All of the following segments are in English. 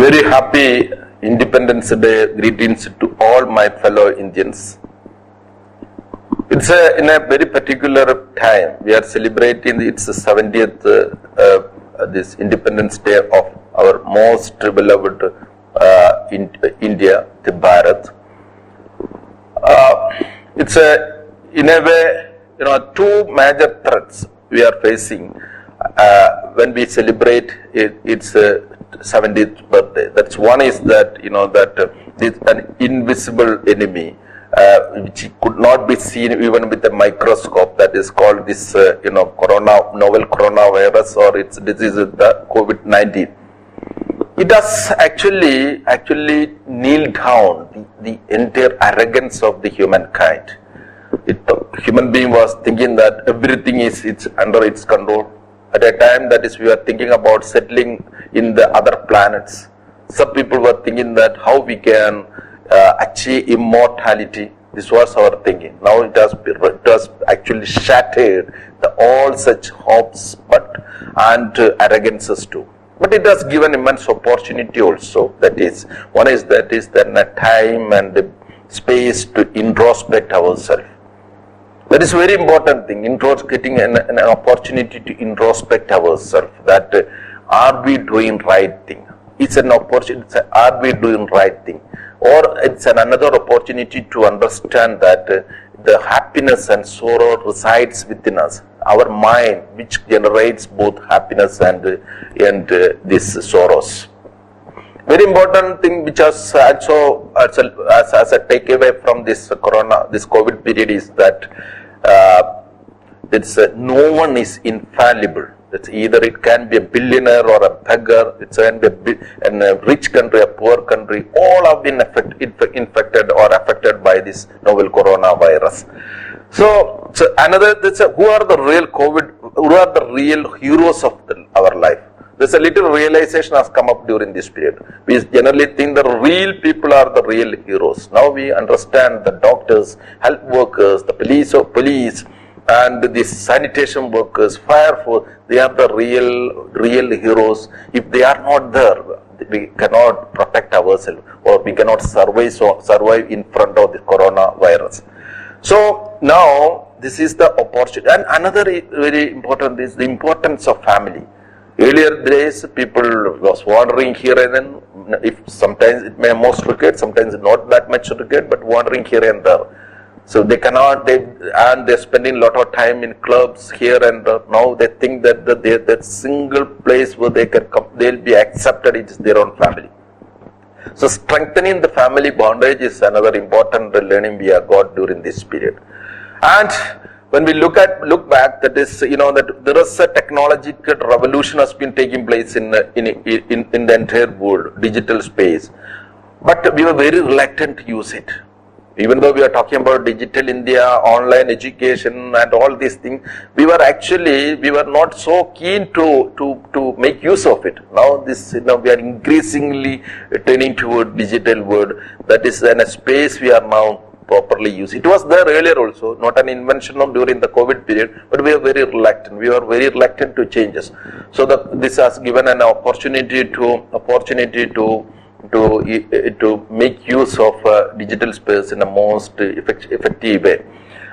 Very happy Independence Day greetings to all my fellow Indians. It's in a very particular time. We are celebrating its 70th this Independence Day of our most beloved India, the Bharat. It's in a way, two major threats we are facing when we celebrate its 70th birthday. That's one is that it's an invisible enemy which could not be seen even with a microscope. That is called this novel coronavirus, or its disease, the COVID-19. It does actually kneel down the entire arrogance of the humankind. Human being was thinking that everything it's under its control. At a time that is we are thinking about settling in the other planets. Some people were thinking that how we can achieve immortality. This was our thinking. Now it has actually shattered all such hopes and arrogances too. But it has given immense opportunity also. That is the time and the space to introspect ourselves. That is very important thing. Getting an opportunity to introspect ourselves. That are we doing right thing? It's an opportunity. Are we doing right thing? Or it's another opportunity to understand that the happiness and sorrow resides within us. Our mind, which generates both happiness and these sorrows. Very important thing which has also as a takeaway from this COVID period is that no one is infallible. It's either it can be a billionaire or a beggar. It can be a rich country, a poor country. All have been infected or affected by this novel coronavirus. So who are the real COVID? Who are the real heroes of our life? There's a little realization has come up during this period. We generally think the real people are the real heroes. Now we understand the doctors, health workers, the police, and the sanitation workers, fire force. They are the real heroes. If they are not there, we cannot protect ourselves, or we cannot survive in front of the coronavirus. So now this is the opportunity. And another very important is the importance of family. Earlier days, people was wandering here and then. If sometimes it may most required, sometimes not that much required, but wandering here and there. So they're spending a lot of time in clubs here and there. Now they think that that single place where they'll be accepted is their own family. So strengthening the family bondage is another important learning we have got during this period. And when we look back, that is, that there is a technological revolution has been taking place in the entire world, digital space. But we were very reluctant to use it. Even though we are talking about digital India, online education and all these things, we were not so keen to make use of it. Now we are increasingly turning toward digital world. That is in a space we are now properly used. It was there earlier also, not an invention of during the COVID period, but we are very reluctant. We are very reluctant to changes. So this has given an opportunity to make use of digital space in a most effective way.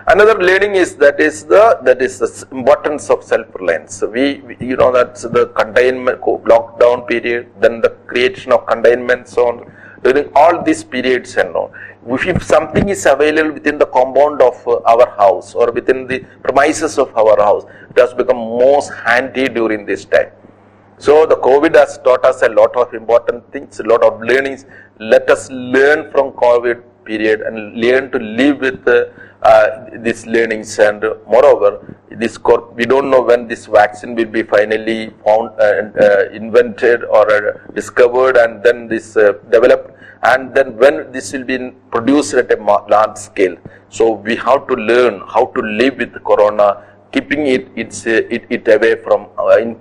Another learning is that is the importance of self-reliance. That's the containment lockdown period, then the creation of containment zone. During all these periods and all, if something is available within the compound of our house or within the premises of our house, it has become most handy during this time. So the COVID has taught us a lot of important things, a lot of learnings. Let us learn from COVID period and learn to live with these learnings. And moreover, we don't know when this vaccine will be finally found, invented or discovered, and then this developed, and then when this will be produced at a large scale. So we have to learn how to live with corona, keeping it away from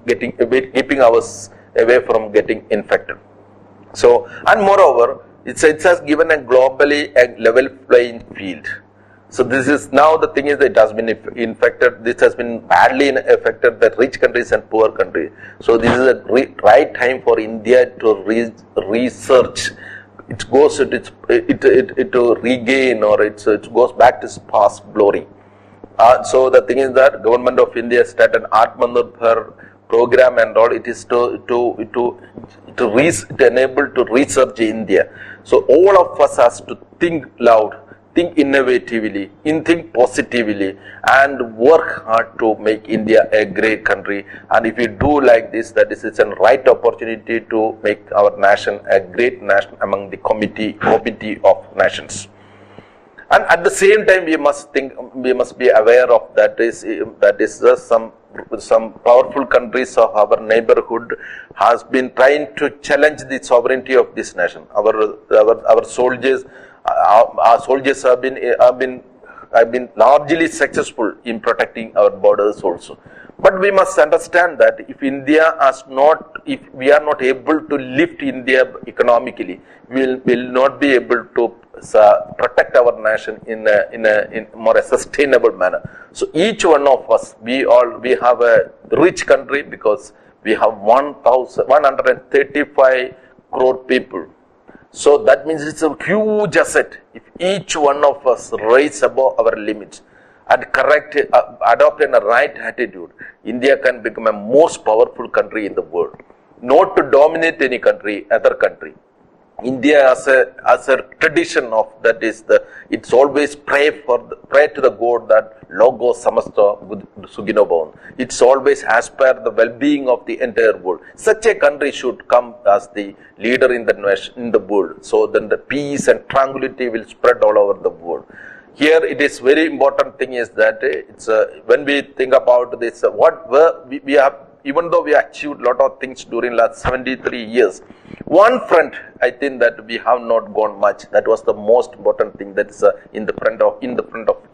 keeping us away from getting infected. So, and moreover, it has given a globally a level playing field. So this is now the thing is that it has been infected. This has been badly affected the rich countries and poor countries. So this is a right time for India to research. It goes to regain, or it goes back to its past glory. So the thing is that government of India started Atmanirbhar program and all. It is to enable to research India. So all of us has to think loud, think innovatively, think positively, and work hard to make India a great country. And if we do like this, that is, it's a right opportunity to make our nation a great nation among the committee of nations. And at the same time, we must be aware of that is some powerful countries of our neighborhood has been trying to challenge the sovereignty of this nation. Our soldiers have been largely successful in protecting our borders also. But we must understand that if we are not able to lift India economically, we will not be able to protect our nation in more a sustainable manner. So each one of us, we have a rich country because we have 135 crore people. So that means it's a huge asset. If each one of us rise above our limits and adopt a right attitude, India can become a most powerful country in the world. Not to dominate any other country. India has a tradition of that is it's always pray to the God that logo samasta sugino bhavan. It's always aspire the well-being of the entire world. Such a country should come as the leader in the world. So then the peace and tranquility will spread all over the world. Here it is very important thing is that it's when we think about this, we have, even though we achieved a lot of things during last 73 years, one front I think that we have not gone much. That was the most important thing. That is in the front of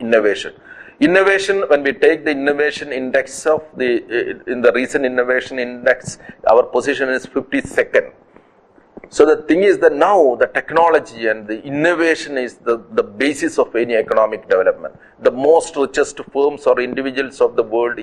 innovation. Innovation, when we take the innovation index of in the recent innovation index, our position is 52nd. So the thing is that now the technology and the innovation is the basis of any economic development. The most richest firms or individuals of the world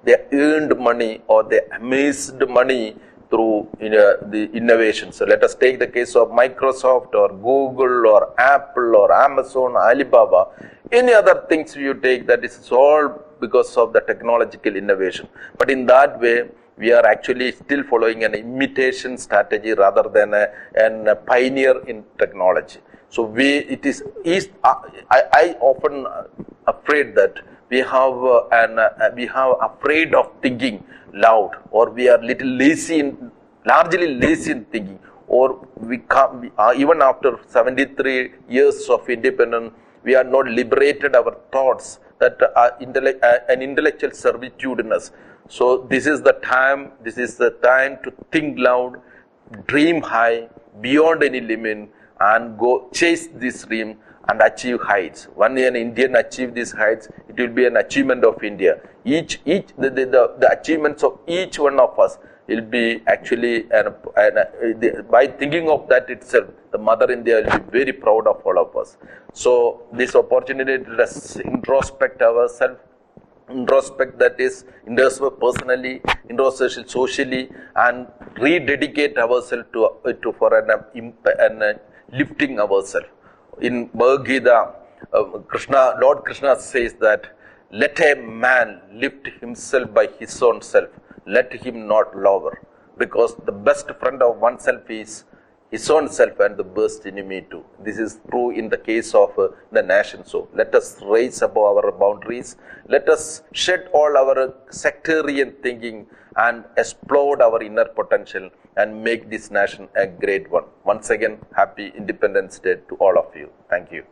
they earned money or they amassed money through the innovation. So let us take the case of Microsoft or Google or Apple or Amazon, Alibaba. Any other things you take, that is all because of the technological innovation. But in that way, we are actually still following an imitation strategy rather than a pioneer in technology. So I often afraid that we have afraid of thinking loud, or we are largely lazy in thinking, or we can't. Even after 73 years of independence, we are not liberated our thoughts that are an intellectual servitude in us. So this is the time to think loud, dream high, beyond any limit, and go chase this dream and achieve heights. When an Indian achieve these heights, it will be an achievement of India. The achievements of each one of us will be actually, by thinking of that itself, the Mother India will be very proud of all of us. So this opportunity to introspect ourselves, that is, introspect personally, introspect socially, and rededicate ourselves for an lifting ourselves. In Bhagavad Gita, Lord Krishna says that, let a man lift himself by his own self, let him not lower, because the best friend of oneself is his own self and the worst enemy too. This is true in the case of the nation. So let us rise above our boundaries. Let us shed all our sectarian thinking and explode our inner potential and make this nation a great one. Once again, happy Independence Day to all of you. Thank you.